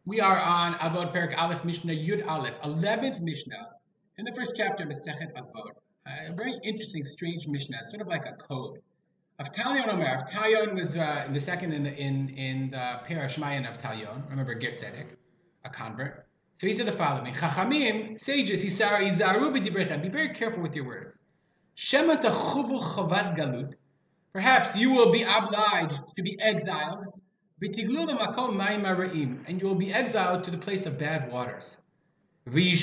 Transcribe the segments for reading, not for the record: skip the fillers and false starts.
We are on Avot Perak Aleph Mishnah Yud Aleph, 11th Mishnah, in the first chapter of Masechet Avot. A very interesting, strange Mishnah, sort of like a code. Avtalion Omer. Avtalion was the second in the pair of Shemayan of Avtalion. Remember Ger Tzedek, a convert. So he said the following: Chachamim, sages, Yizaru b'dibrechem. Be very careful with your words. Shema tachuvu chavad galut. Perhaps you will be obliged to be exiled. And you will be exiled to the place of bad waters. And the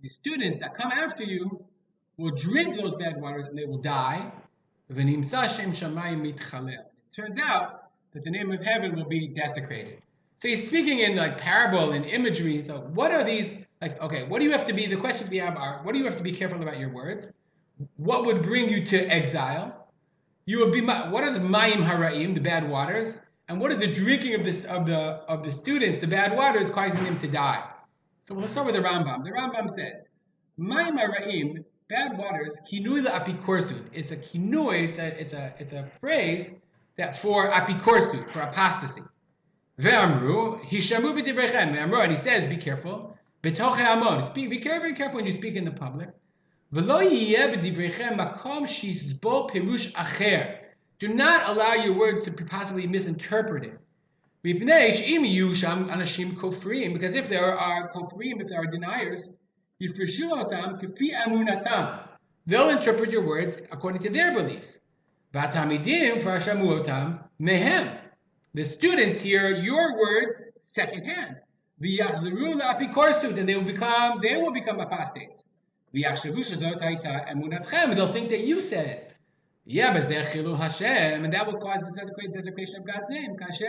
students that come after you will drink those bad waters and they will die. It turns out that the name of heaven will be desecrated. So he's speaking in like parable and imagery. So what are these? Like, okay, what do you have to be? The questions we have are: what do you have to be careful about your words? What would bring you to exile? You would be. What is mayim haraim, the bad waters, and what is the drinking of the students, the bad waters, causing them to die? So we'll start with the Rambam. The Rambam says, mayim haraim, bad waters, kinui la'apikorsut. It's a kinui. It's a phrase that for apikorsut, for apostasy. Ve'amru hishamu b'divrechem. Ve'amru, and he says, be careful. B'toche amon. Be very careful when you speak in the public. Do not allow your words to be possibly misinterpreted. Because if there are kofrim, if there are deniers, they'll interpret your words according to their beliefs. The students hear your words secondhand. And they will become apostates. They'll think that you said it. And that will cause the desecration of God's name. Like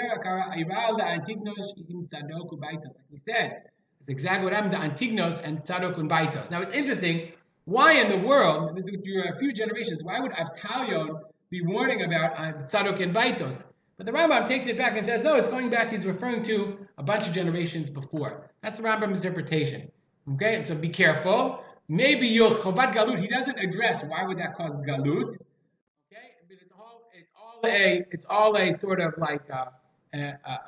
we said, it's exactly what happened to Antignos and Tzadok and Baitos. Now it's interesting, why in the world, this is a few generations, why would Avtalion be warning about Tzadok and Baitos? But the Rambam takes it back and says, it's going back, he's referring to a bunch of generations before. That's the Rambam's interpretation. Okay, so be careful. Maybe your chovat galut, he doesn't address why would that cause galut. Okay, but it's all a sort of like a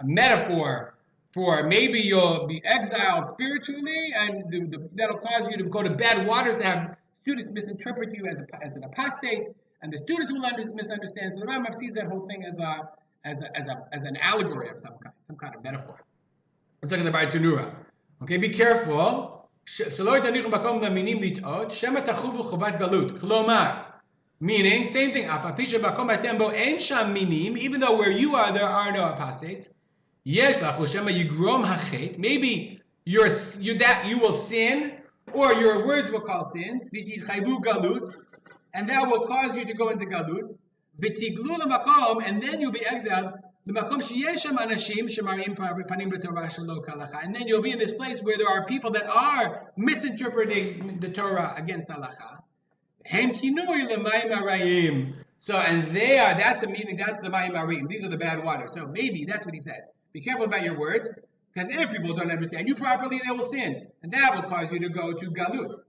metaphor for maybe you'll be exiled spiritually, and that'll cause you to go to bad waters to have students misinterpret you as an apostate, and the students will misunderstand. So the Rambam sees that whole thing as an allegory of some kind of metaphor. Let's look at the Bartanura. Okay, be careful. Meaning, same thing, even though where you are, there are no apostates. Maybe you will sin, or your words will cause sins, and that will cause you to go into galut, and then you'll be exiled. And then you'll be in this place where there are people that are misinterpreting the Torah against halacha. So, and that's a meaning, that's the mayim harim. These are the bad waters. So maybe that's what he says. Be careful about your words, because if people don't understand you properly, they will sin. And that will cause you to go to galut.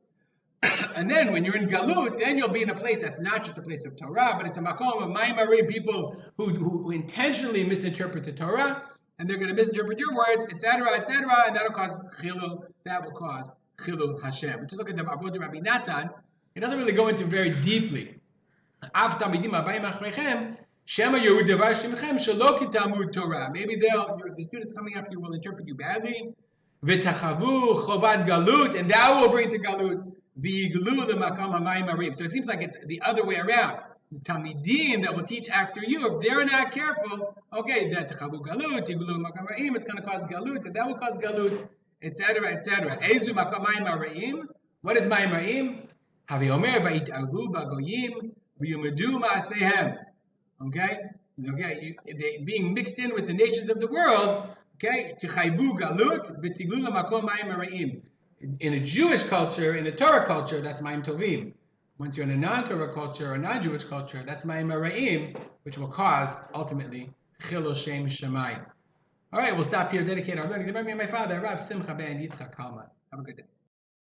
And then when you're in galut, then you'll be in a place that's not just a place of Torah, but it's a makom of ma'imari, people who intentionally misinterpret the Torah, and they're going to misinterpret your words, etc., etc., and that'll cause chilul. That will cause chilul Hashem. Just look at the Avot of Rabbi Natan. It doesn't really go into very deeply. Maybe the students coming after you will interpret you badly. And that will bring to galut. So it seems like it's the other way around. The Talmidim that will teach after you, if they're not careful, okay, that chavu galut, iglu makam ha'im, it's going to cause galut, and that will cause galut, etc., etc. Ezu makam ha'im. What is ma'im ha'im? Havi omer ba'it'avu ba'goyim v'yumedu ma'asehem. Okay, being mixed in with the nations of the world. Okay, t'chayvu galut v'tiglu makom ma'im ha'im. In a Jewish culture, in a Torah culture, that's Mayim Tovim. Once you're in a non-Torah culture or non-Jewish culture, that's Mayim Ra'im, which will cause, ultimately, Chilul Shem Shemayim. All right, we'll stop here. Dedicate our learning to memory of my father, Rav Simcha ben Yitzchak Kalman. Have a good day.